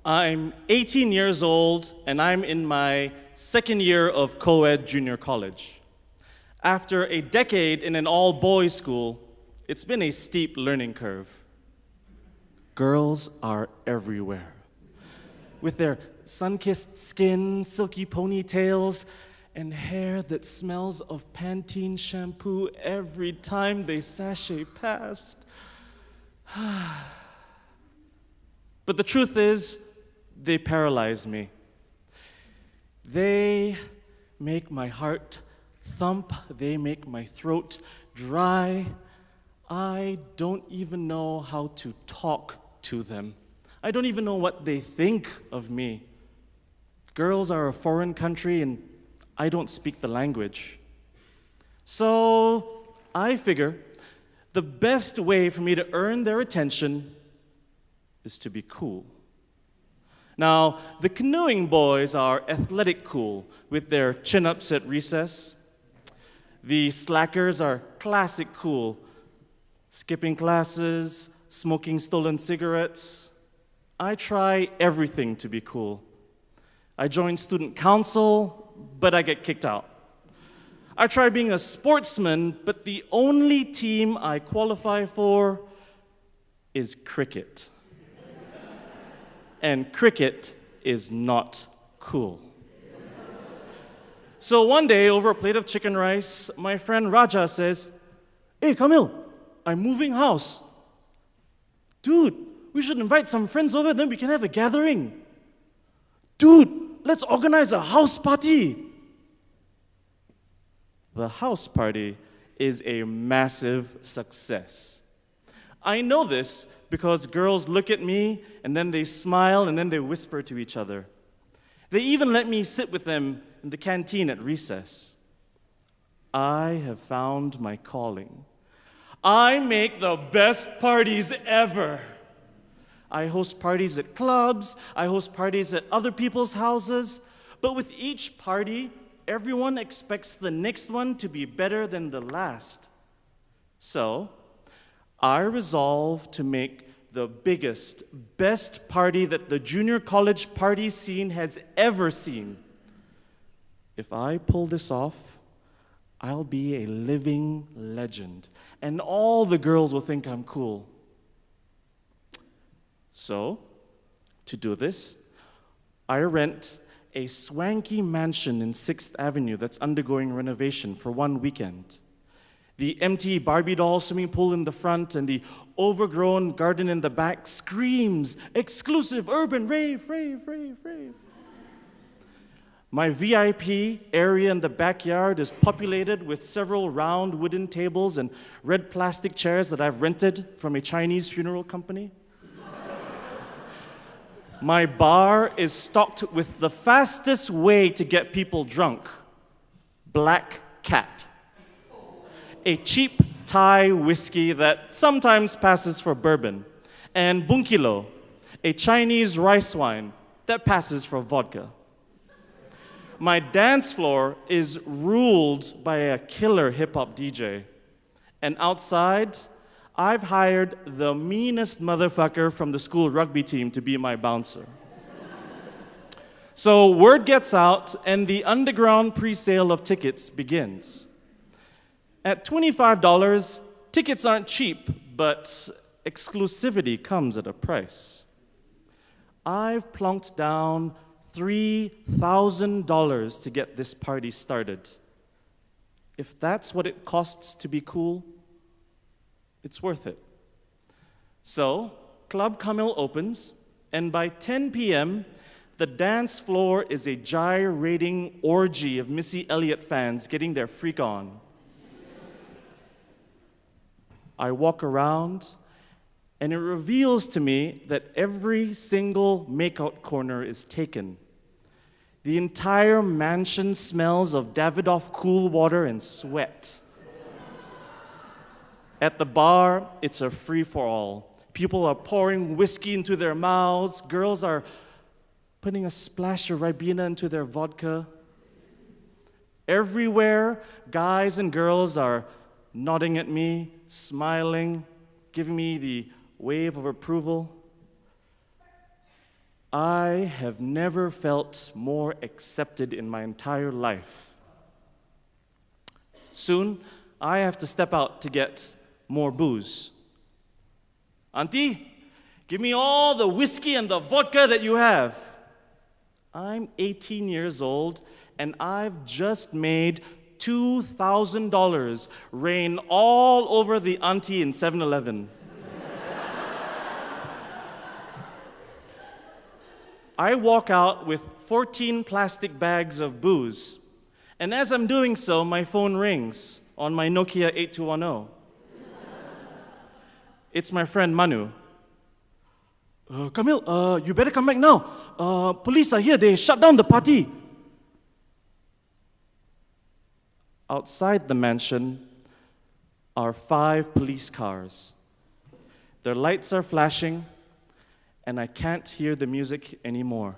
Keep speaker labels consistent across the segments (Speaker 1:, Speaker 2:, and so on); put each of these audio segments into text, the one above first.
Speaker 1: I'm 18 years old, and I'm in my second year of co-ed junior college. After a decade in an all-boys school, it's been a steep learning curve. Girls are everywhere. With their sun-kissed skin, silky ponytails, and hair that smells of Pantene shampoo every time they sashay past. But the truth is, they paralyze me. They make my heart thump. They make my throat dry. I don't even know how to talk to them. I don't even know what they think of me. Girls are a foreign country, and I don't speak the language. So I figure the best way for me to earn their attention is to be cool. Now, the canoeing boys are athletic cool with their chin-ups at recess. The slackers are classic cool, skipping classes, smoking stolen cigarettes. I try everything to be cool. I join student council, but I get kicked out. I try being a sportsman, but the only team I qualify for is cricket. And cricket is not cool. So one day, over a plate of chicken rice, my friend Raja says, "Hey, Kamil, I'm moving house. Dude, we should invite some friends over, then we can have a gathering. Dude, let's organize a house party." The house party is a massive success. I know this because girls look at me, and then they smile, and then they whisper to each other. They even let me sit with them in the canteen at recess. I have found my calling. I make the best parties ever. I host parties at clubs, I host parties at other people's houses, but with each party, everyone expects the next one to be better than the last. So, I resolve to make the biggest, best party that the junior college party scene has ever seen. If I pull this off, I'll be a living legend, and all the girls will think I'm cool. So, to do this, I rent a swanky mansion in 6th Avenue that's undergoing renovation for one weekend. The empty Barbie doll swimming pool in the front and the overgrown garden in the back screams, "Exclusive urban rave, rave, rave, rave." My VIP area in the backyard is populated with several round wooden tables and red plastic chairs that I've rented from a Chinese funeral company. My bar is stocked with the fastest way to get people drunk: Black Cat, a cheap Thai whiskey that sometimes passes for bourbon, and Bunkilo, a Chinese rice wine that passes for vodka. My dance floor is ruled by a killer hip-hop DJ, and outside, I've hired the meanest motherfucker from the school rugby team to be my bouncer. So word gets out, and the underground pre-sale of tickets begins. At $25, tickets aren't cheap, but exclusivity comes at a price. I've plunked down $3,000 to get this party started. If that's what it costs to be cool, it's worth it. So, Club Kamil opens, and by 10 p.m., the dance floor is a gyrating orgy of Missy Elliott fans getting their freak on. I walk around, and it reveals to me that every single makeout corner is taken. The entire mansion smells of Davidoff cool water and sweat. At the bar, it's a free-for-all. People are pouring whiskey into their mouths. Girls are putting a splash of Ribena into their vodka. Everywhere, guys and girls are nodding at me, smiling, giving me the wave of approval. I have never felt more accepted in my entire life. Soon, I have to step out to get more booze. Auntie, give me all the whiskey and the vodka that you have. I'm 18 years old, and I've just made $2,000 rain all over the auntie in 7-Eleven. I walk out with 14 plastic bags of booze, and as I'm doing so, my phone rings on my Nokia 8210. It's my friend Manu. Kamil, you better come back now. Police are here, they shut down the party. Outside the mansion are 5 police cars. Their lights are flashing, and I can't hear the music anymore.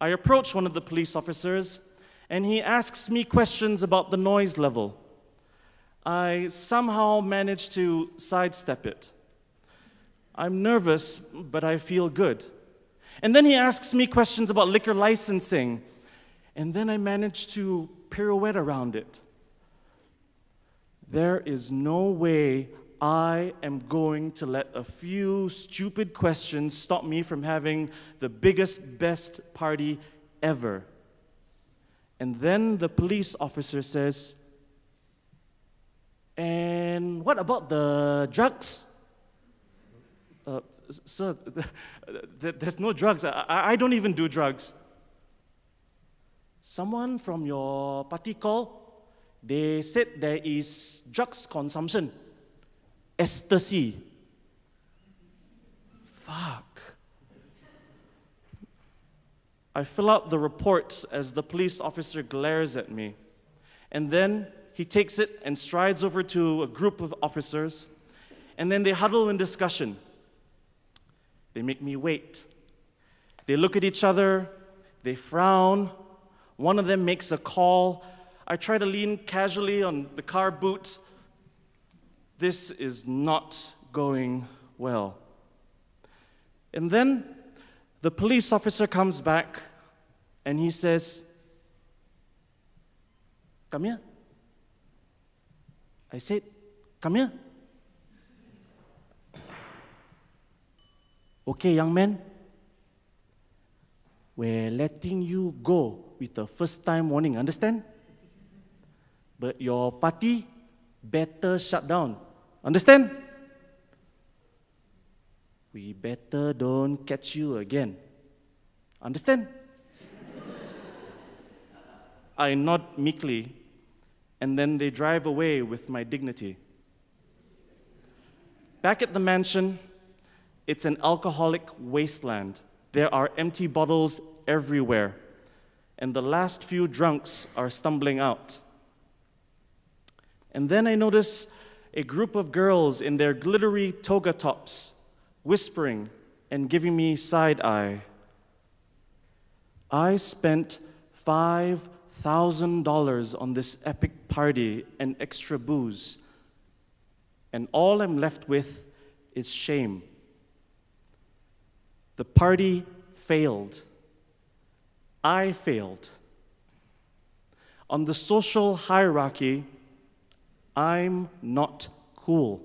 Speaker 1: I approach one of the police officers, and he asks me questions about the noise level. I somehow manage to sidestep it. I'm nervous, but I feel good. And then he asks me questions about liquor licensing, and then I manage to pirouette around it. There is no way I am going to let a few stupid questions stop me from having the biggest, best party ever. And then the police officer says, "And what about the drugs?" Sir, there's no drugs. I don't even do drugs. Someone from your party call, they said there is drugs consumption. Ecstasy. Fuck. I fill out the report as the police officer glares at me. And then he takes it and strides over to a group of officers, and then they huddle in discussion. They make me wait. They look at each other, they frown. One of them makes a call. I try to lean casually on the car boot. This is not going well. And then the police officer comes back and he says, "Come here." I said, "Come here." "Okay, young man, we're letting you go with a first-time warning, understand? But your party better shut down, understand? We better don't catch you again, understand?" I nod meekly, and then they drive away with my dignity. Back at the mansion, it's an alcoholic wasteland. There are empty bottles everywhere, and the last few drunks are stumbling out. And then I notice a group of girls in their glittery toga tops, whispering and giving me side eye. I spent $5,000 on this epic party and extra booze, and all I'm left with is shame. The party failed. I failed. On the social hierarchy, I'm not cool.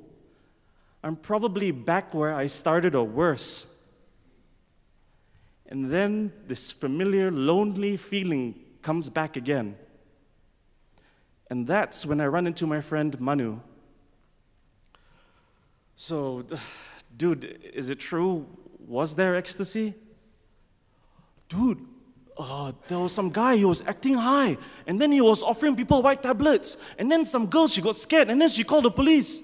Speaker 1: I'm probably back where I started or worse. And then this familiar, lonely feeling comes back again. And that's when I run into my friend Manu. "So, dude, is it true? Was there ecstasy?" "Dude, there was some guy, he was acting high, and then he was offering people white tablets, and then some girl, she got scared, and then she called the police."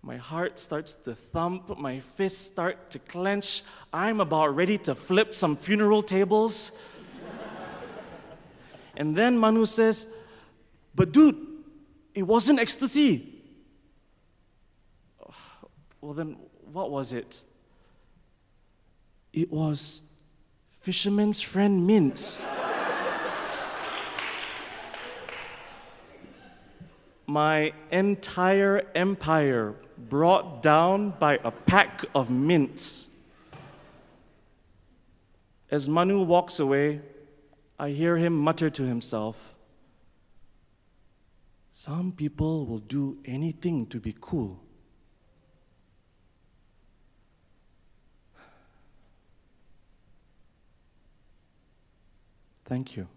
Speaker 1: My heart starts to thump, my fists start to clench. I'm about ready to flip some funeral tables. And then Manu says, "But dude, it wasn't ecstasy." Well then, what was it? It was Fisherman's Friend mints. My entire empire brought down by a pack of mints. As Manu walks away, I hear him mutter to himself, "Some people will do anything to be cool." Thank you.